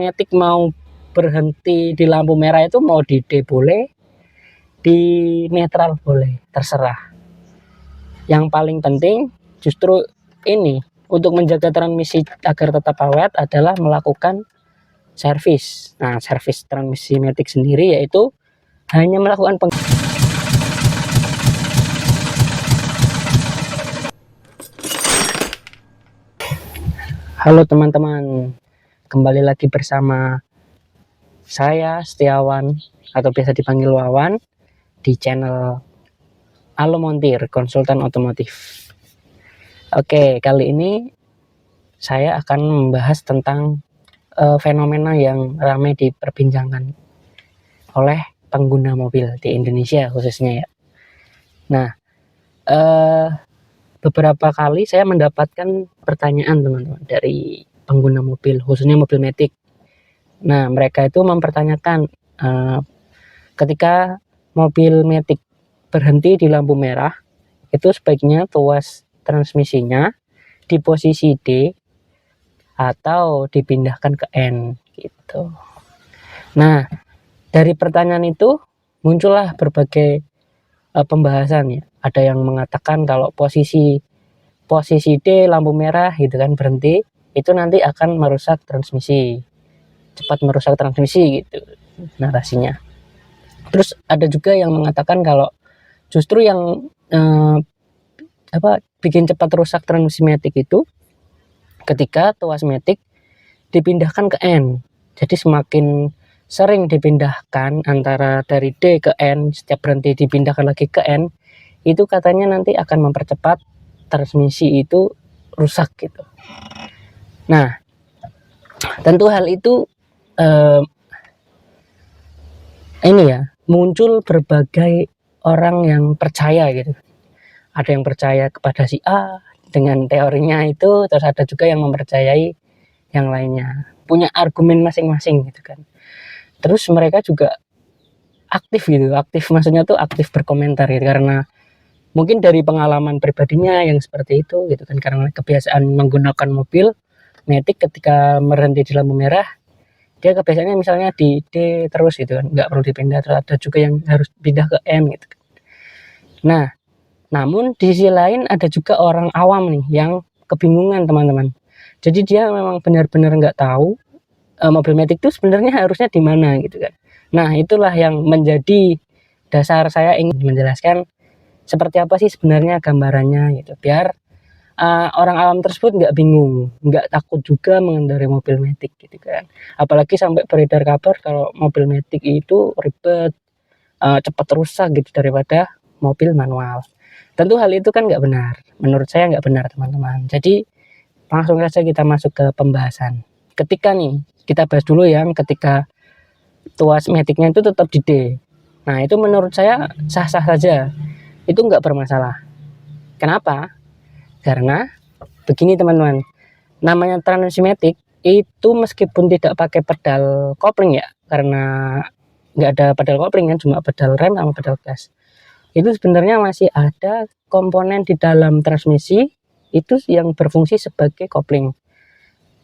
matic mau berhenti di lampu merah itu mau di D boleh, di netral boleh, terserah. Yang paling penting justru ini untuk menjaga transmisi agar tetap awet adalah melakukan servis. Nah, servis transmisi matic sendiri yaitu hanya melakukan Halo teman-teman, kembali lagi bersama saya Setiawan atau biasa dipanggil Wawan di channel Alo Montir, konsultan otomotif. Oke, kali ini saya akan membahas tentang fenomena yang ramai diperbincangkan oleh pengguna mobil di Indonesia khususnya ya. Nah, beberapa kali saya mendapatkan pertanyaan teman-teman dari pengguna mobil, khususnya mobil matic. Nah, mereka itu mempertanyakan ketika mobil matic berhenti di lampu merah, itu sebaiknya tuas transmisinya di posisi D atau dipindahkan ke N gitu. Nah, dari pertanyaan itu muncullah berbagai pembahasan ya. Ada yang mengatakan kalau posisi D lampu merah gitu kan berhenti, itu nanti akan merusak transmisi, cepat merusak transmisi gitu narasinya. Terus ada juga yang mengatakan kalau justru yang bikin cepat rusak transmisi matic itu ketika tuas matic dipindahkan ke N. Jadi semakin sering dipindahkan antara dari D ke N, setiap berhenti dipindahkan lagi ke N, itu katanya nanti akan mempercepat transmisi itu rusak gitu. Nah, tentu hal itu ini ya, muncul berbagai orang yang percaya gitu. Ada yang percaya kepada si A dengan teorinya itu, terus ada juga yang mempercayai yang lainnya, punya argumen masing-masing gitu kan. Terus mereka juga aktif gitu, aktif maksudnya tuh aktif berkomentar gitu, karena mungkin dari pengalaman pribadinya yang seperti itu gitu kan, karena kebiasaan menggunakan mobil matic ketika berhenti di lampu merah, dia kebiasaannya misalnya di D terus gitu kan, nggak perlu dipindah. Terus ada juga yang harus pindah ke N gitu kan. Nah, namun di sisi lain ada juga orang awam nih yang kebingungan teman-teman. Jadi dia memang benar-benar nggak tahu mobil matic itu sebenarnya harusnya di mana gitu kan. Nah, itulah yang menjadi dasar saya ingin menjelaskan seperti apa sih sebenarnya gambarannya gitu, biar orang awam tersebut nggak bingung, nggak takut juga mengendarai mobil matic gitu kan. Apalagi sampai beredar kabar kalau mobil matic itu ribet, cepat rusak gitu daripada mobil manual. Tentu hal itu kan nggak benar, menurut saya nggak benar teman-teman. Jadi langsung saja kita masuk ke pembahasan. Ketika nih kita bahas dulu yang ketika tuas maticnya itu tetap di D. Nah, itu menurut saya sah-sah saja, itu nggak bermasalah. Kenapa? Karena begini teman-teman, namanya transmisi matic itu meskipun tidak pakai pedal kopling ya, karena nggak ada pedal kopling kan, cuma pedal rem sama pedal gas, itu sebenarnya masih ada komponen di dalam transmisi itu yang berfungsi sebagai kopling.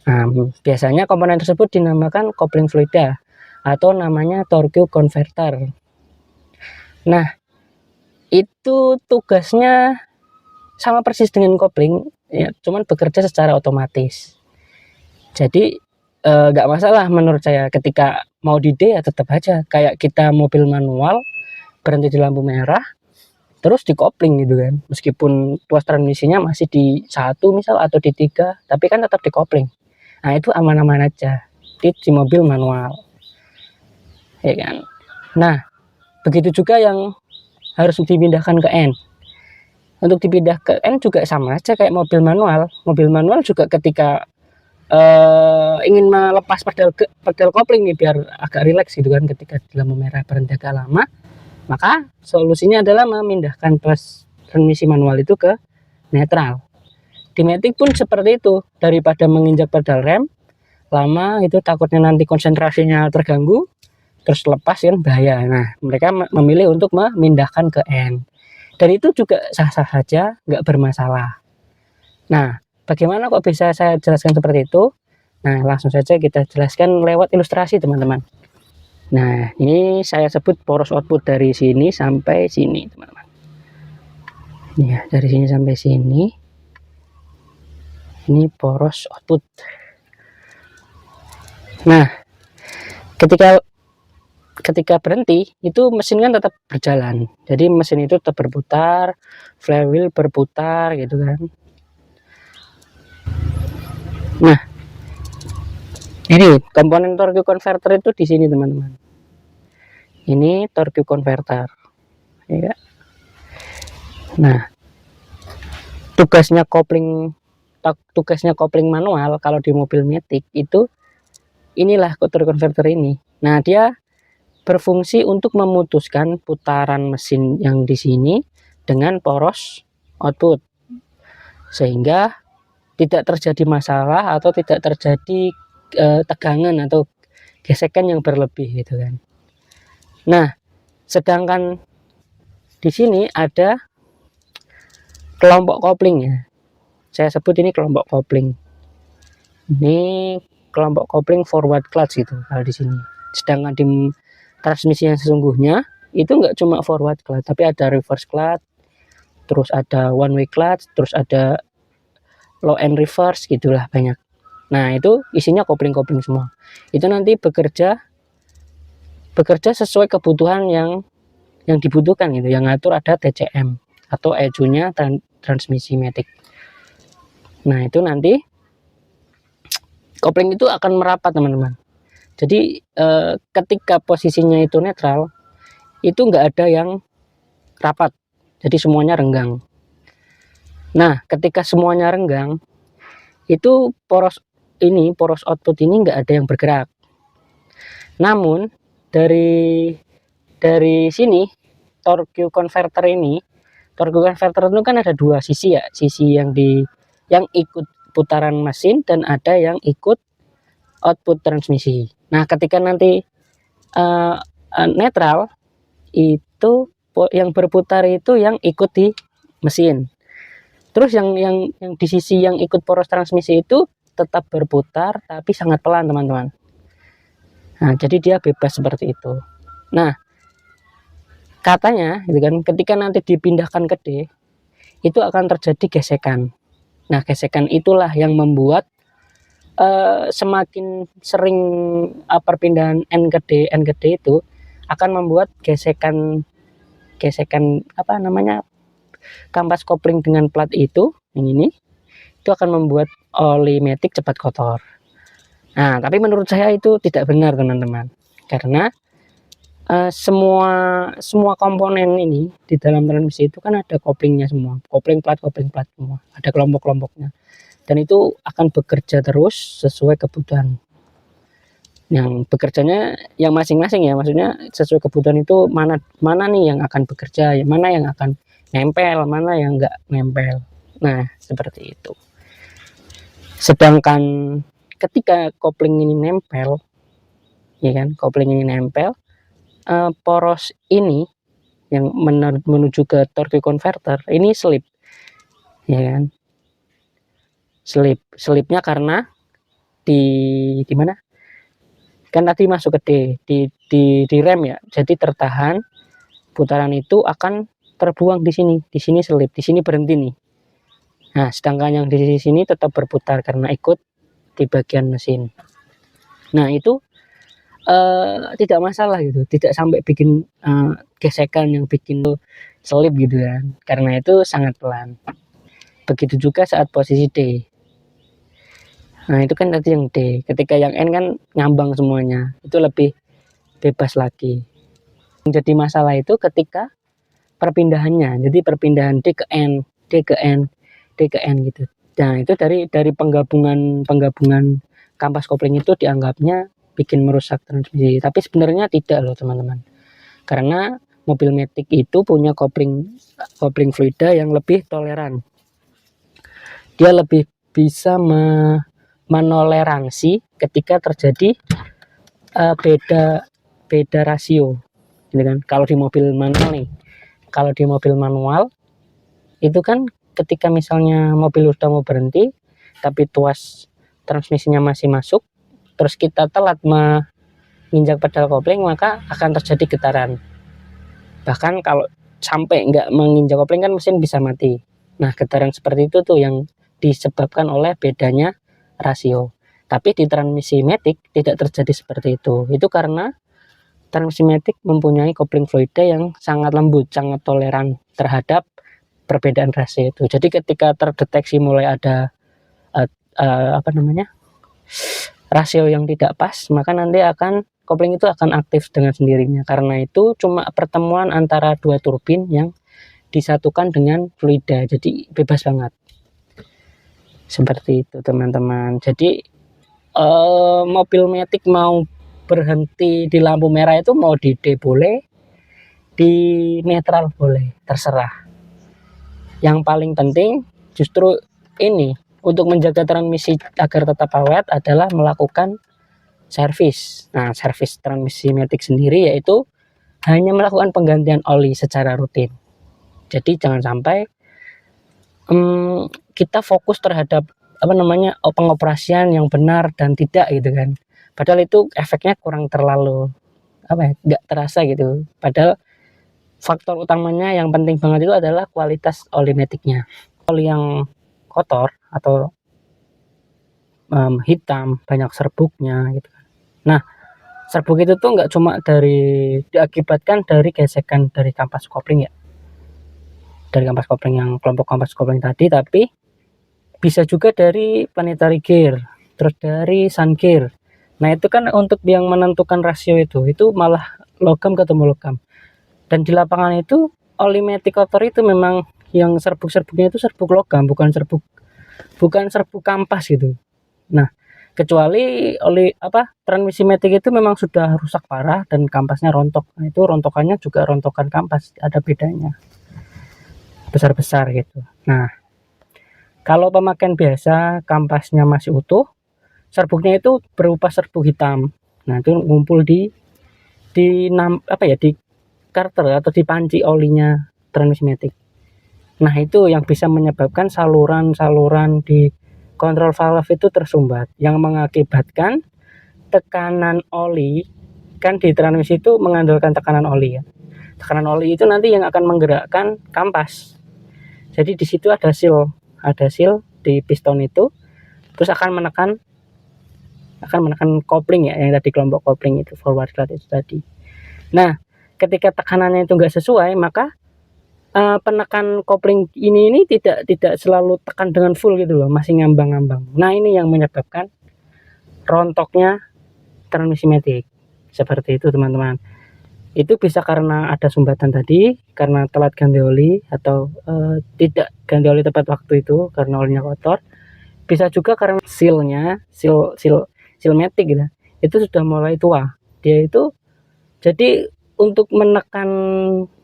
Nah, biasanya komponen tersebut dinamakan kopling fluida atau namanya torque converter. Nah, itu tugasnya sama persis dengan kopling ya, cuman bekerja secara otomatis. Jadi nggak masalah menurut saya ketika mau di D ya tetap aja kayak kita mobil manual berhenti di lampu merah terus dikopling gitu kan, meskipun tuas transmisinya masih di 1 misal atau di 3, tapi kan tetap dikopling. Nah, itu aman-aman aja di mobil manual ya kan. Nah, begitu juga yang harus dipindahkan ke N. Untuk dipindah ke N juga sama aja kayak mobil manual. Mobil manual juga ketika ingin melepas pedal kopling nih biar agak rileks gitu kan, ketika di lampu merah berhenti agak lama, maka solusinya adalah memindahkan transmisi manual itu ke netral. Di matic pun seperti itu, daripada menginjak pedal rem lama itu takutnya nanti konsentrasinya terganggu terus lepas kan bahaya. Nah, mereka memilih untuk memindahkan ke N. Dan itu juga sah-sah saja, nggak bermasalah. Nah, bagaimana kok bisa saya jelaskan seperti itu? Nah, langsung saja kita jelaskan lewat ilustrasi, teman-teman. Nah, ini saya sebut poros output dari sini sampai sini, teman-teman. Ya, dari sini sampai sini. Ini poros output. Nah, ketika berhenti, itu mesin kan tetap berjalan. Jadi mesin itu tetap berputar, flywheel berputar gitu kan. Nah, ini komponen torque converter itu di sini, teman-teman. Ini torque converter. Ya. Nah, tugasnya kopling manual kalau di mobil matic itu inilah torque converter ini. Nah, dia berfungsi untuk memutuskan putaran mesin yang di sini dengan poros output, sehingga tidak terjadi masalah atau tidak terjadi tegangan atau gesekan yang berlebih gitu kan. Nah, sedangkan di sini ada kelompok kopling ya. Saya sebut ini kelompok kopling. Ini kelompok kopling forward clutch gitu kalau di sini. Sedangkan di transmisi yang sesungguhnya itu enggak cuma forward clutch, tapi ada reverse clutch, terus ada one way clutch, terus ada low end reverse gitulah banyak. Nah, itu isinya kopling-kopling semua. Itu nanti bekerja sesuai kebutuhan yang dibutuhkan gitu. Yang ngatur ada TCM atau ECU-nya transmisi matic. Nah, itu nanti kopling itu akan merapat, teman-teman. Jadi ketika posisinya itu netral, itu enggak ada yang rapat. Jadi semuanya renggang. Nah, ketika semuanya renggang, itu poros output ini enggak ada yang bergerak. Namun dari sini torque converter itu kan ada dua sisi ya, sisi yang ikut putaran mesin dan ada yang ikut output transmisi. Nah, ketika nanti netral, itu yang berputar itu yang ikut di mesin. Terus yang di sisi yang ikut poros transmisi itu tetap berputar tapi sangat pelan, teman-teman. Nah, jadi dia bebas seperti itu. Nah, katanya gitu kan, ketika nanti dipindahkan ke D, itu akan terjadi gesekan. Nah, gesekan itulah yang membuat semakin sering perpindahan N ke D itu akan membuat gesekan kampas kopling dengan plat itu yang ini itu akan membuat oli matic cepat kotor. Nah, tapi menurut saya itu tidak benar, teman-teman, karena semua komponen ini di dalam transmisi itu kan ada koplingnya semua, kopling plat semua, ada kelompok-kelompoknya, dan itu akan bekerja terus sesuai kebutuhan. Yang bekerjanya yang masing-masing ya, maksudnya sesuai kebutuhan itu mana nih yang akan bekerja, mana yang akan nempel, mana yang enggak nempel. Nah, seperti itu. Sedangkan ketika kopling ini nempel, ya kan, kopling ini nempel, poros ini yang menuju ke torque converter ini slip, ya kan. Slipnya karena di mana? Kan tadi masuk ke D, di rem ya. Jadi tertahan, putaran itu akan terbuang di sini slip, di sini berhenti nih. Nah, sedangkan yang di sini tetap berputar karena ikut di bagian mesin. Nah, itu tidak masalah gitu, tidak sampai bikin gesekan yang bikin selip gitu kan, karena itu sangat pelan. Begitu juga saat posisi D. Nah, itu kan tadi yang D. Ketika yang N kan ngambang semuanya, itu lebih bebas lagi. Yang jadi masalah itu ketika perpindahannya, jadi perpindahan D ke N gitu. Nah, itu dari penggabungan kampas kopling itu dianggapnya bikin merusak transmisi, tapi sebenarnya tidak loh, teman-teman, karena mobil matic itu punya kopling fluida yang lebih toleran. Dia lebih bisa menoleransi ketika terjadi beda rasio gitu kan. Kalau di mobil manual itu kan ketika misalnya mobil sudah mau berhenti tapi tuas transmisinya masih masuk, terus kita telat menginjak pedal kopling, maka akan terjadi getaran. Bahkan kalau sampai nggak menginjak kopling kan mesin bisa mati. Nah, getaran seperti itu tuh yang disebabkan oleh bedanya rasio. Tapi di transmisi matic tidak terjadi seperti itu. Itu karena transmisi matic mempunyai kopling fluida yang sangat lembut, sangat toleran terhadap perbedaan rasio itu. Jadi ketika terdeteksi mulai ada rasio yang tidak pas, maka nanti kopling itu akan aktif dengan sendirinya. Karena itu cuma pertemuan antara dua turbin yang disatukan dengan fluida, jadi bebas banget. Seperti itu teman-teman. Jadi mobil matic mau berhenti di lampu merah itu mau di D boleh, di netral boleh, terserah. Yang paling penting justru ini, untuk menjaga transmisi agar tetap awet adalah melakukan servis. Nah, servis transmisi matic sendiri yaitu hanya melakukan penggantian oli secara rutin. Jadi jangan sampai kita fokus terhadap pengoperasian yang benar dan tidak gitu kan. Padahal itu efeknya kurang terlalu nggak terasa gitu. Padahal faktor utamanya yang penting banget itu adalah kualitas oli maticnya. Oli yang kotor atau hitam, banyak serbuknya gitu kan. Nah, serbuk itu tuh nggak cuma diakibatkan dari gesekan dari kampas kopling ya, dari kampas kopling yang kelompok kampas kopling tadi, tapi bisa juga dari planetary gear, terus dari sun gear. Nah, itu kan untuk yang menentukan rasio itu malah logam ketemu logam. Dan di lapangan itu oli matic kotor itu memang yang serbuk-serbuknya itu serbuk logam, bukan serbuk kampas gitu. Nah, kecuali transmisi matic itu memang sudah rusak parah dan kampasnya rontok. Nah, itu rontokannya juga rontokan kampas, ada bedanya besar-besar gitu. Nah, kalau pemakaian biasa kampasnya masih utuh, serbuknya itu berupa serbuk hitam. Nah, itu ngumpul di karter atau di panci olinya transmisi matic. Nah, itu yang bisa menyebabkan saluran-saluran di kontrol valve itu tersumbat, yang mengakibatkan tekanan oli, kan di transmisi itu mengandalkan tekanan oli ya. Tekanan oli itu nanti yang akan menggerakkan kampas. Jadi di situ ada seal di piston itu, terus akan menekan kopling ya, yang tadi kelompok kopling itu, forward slide itu tadi. Nah, ketika tekanannya itu enggak sesuai, maka penekan kopling ini tidak selalu tekan dengan full gitu loh, masih ngambang-ngambang. Nah, ini yang menyebabkan rontoknya transmisi matic. Seperti itu teman-teman. Itu bisa karena ada sumbatan tadi, karena telat ganti oli atau tidak ganti oli tepat waktu itu karena olinya kotor. Bisa juga karena seal matic gitu, itu sudah mulai tua. Dia itu jadi untuk menekan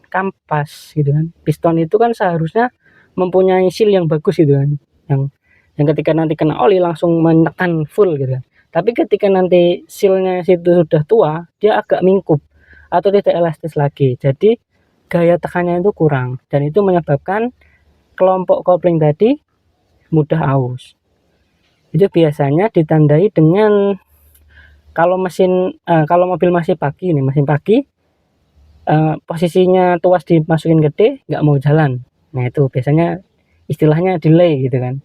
kampas gitu kan, piston itu kan seharusnya mempunyai seal yang bagus gitu kan, yang ketika nanti kena oli langsung menekan full gitu kan. Tapi ketika nanti sealnya situ sudah tua, dia agak mingkup atau tidak elastis lagi, jadi gaya tekannya itu kurang, dan itu menyebabkan kelompok kopling tadi mudah aus. Itu biasanya ditandai dengan kalau mobil masih pagi, posisinya tuas dimasukin gede, nggak mau jalan. Nah, itu biasanya istilahnya delay gitu kan.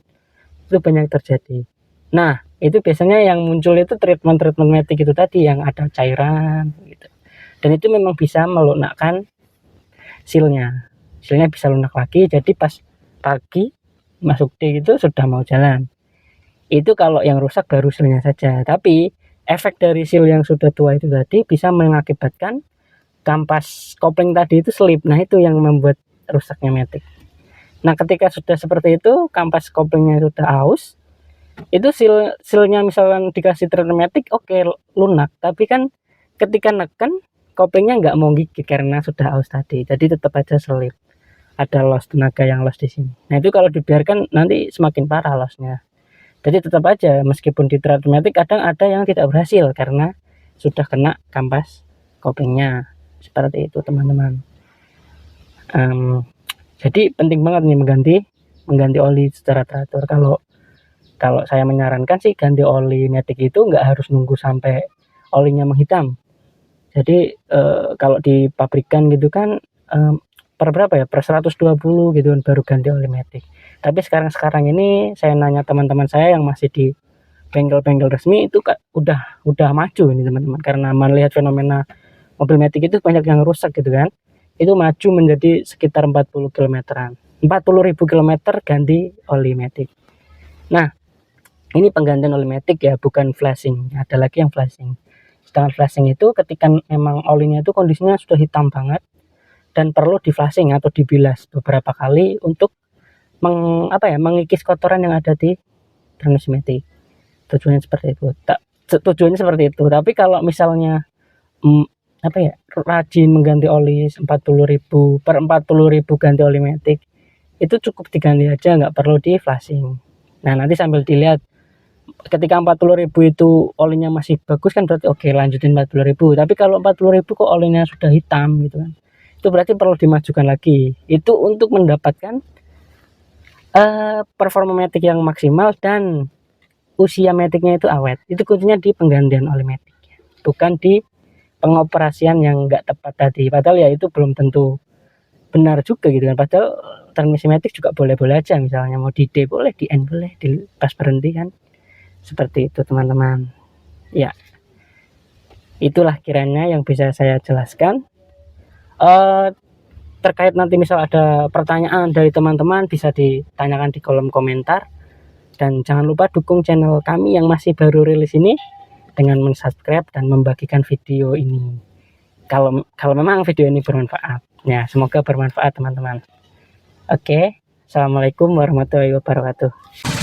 Itu banyak terjadi. Nah, itu biasanya yang muncul itu treatment matic itu tadi, yang ada cairan gitu. Dan itu memang bisa melunakkan sealnya bisa lunak lagi, jadi pas pagi masuk D itu sudah mau jalan. Itu kalau yang rusak baru sealnya saja, tapi efek dari seal yang sudah tua itu tadi bisa mengakibatkan kampas kopling tadi itu selip. Nah, itu yang membuat rusaknya matic. Nah, ketika sudah seperti itu, kampas koplingnya sudah aus, itu sealnya misalkan dikasih treatment matic, oke, lunak. Tapi kan ketika neken, koplingnya nggak mau gigit karena sudah aus tadi, jadi tetap aja selip. Ada loss tenaga yang loss di sini. Nah, itu kalau dibiarkan nanti semakin parah lossnya. Jadi tetap aja meskipun di treatment matic kadang ada yang tidak berhasil karena sudah kena kampas koplingnya. Seperti itu teman-teman. Jadi penting banget nih mengganti oli secara teratur. Kalau Kalau saya menyarankan sih ganti oli matic itu nggak harus nunggu sampai olinya menghitam. Jadi kalau di pabrikan gitu kan per berapa ya, per 120 gitu kan baru ganti oli matic. Tapi sekarang ini saya nanya teman-teman saya yang masih di bengkel-bengkel resmi itu udah maju ini teman-teman, karena melihat fenomena mobil matic itu banyak yang rusak gitu kan. Itu maju menjadi sekitar 40 kilometeran, 40.000 kilometer ganti oli matic. Nah, ini penggantian oli matic ya, bukan flashing. Ada lagi yang flashing. Sedangkan flashing itu ketika memang olinya itu kondisinya sudah hitam banget dan perlu di flashing atau dibilas beberapa kali untuk mengikis kotoran yang ada di transmisi matic. Tujuannya seperti itu. Tujuannya seperti itu. Tapi kalau misalnya rajin mengganti oli 40.000 per 40.000 ganti oli matic, itu cukup diganti aja, nggak perlu di flashing. Nah, nanti sambil dilihat ketika 40.000 itu olinya masih bagus kan, berarti oke, lanjutin 40.000. Tapi kalau 40.000 kok olinya sudah hitam gitu kan, itu berarti perlu dimajukan lagi. Itu untuk mendapatkan performa matic yang maksimal dan usia maticnya itu awet. Itu kuncinya di penggantian oli matic, bukan di pengoperasian yang nggak tepat tadi. Padahal ya itu belum tentu benar juga gitu kan. Padahal transmisi matic juga boleh-boleh aja, misalnya mau di D boleh, di N boleh, di pas berhenti kan. Seperti itu teman-teman. Ya, itulah kiranya yang bisa saya jelaskan. Terkait nanti misal ada pertanyaan dari teman-teman, bisa ditanyakan di kolom komentar. Dan jangan lupa dukung channel kami yang masih baru rilis ini dengan mensubscribe dan membagikan video ini. Kalau memang video ini bermanfaat. Ya, semoga bermanfaat teman-teman. Oke, assalamualaikum warahmatullahi wabarakatuh.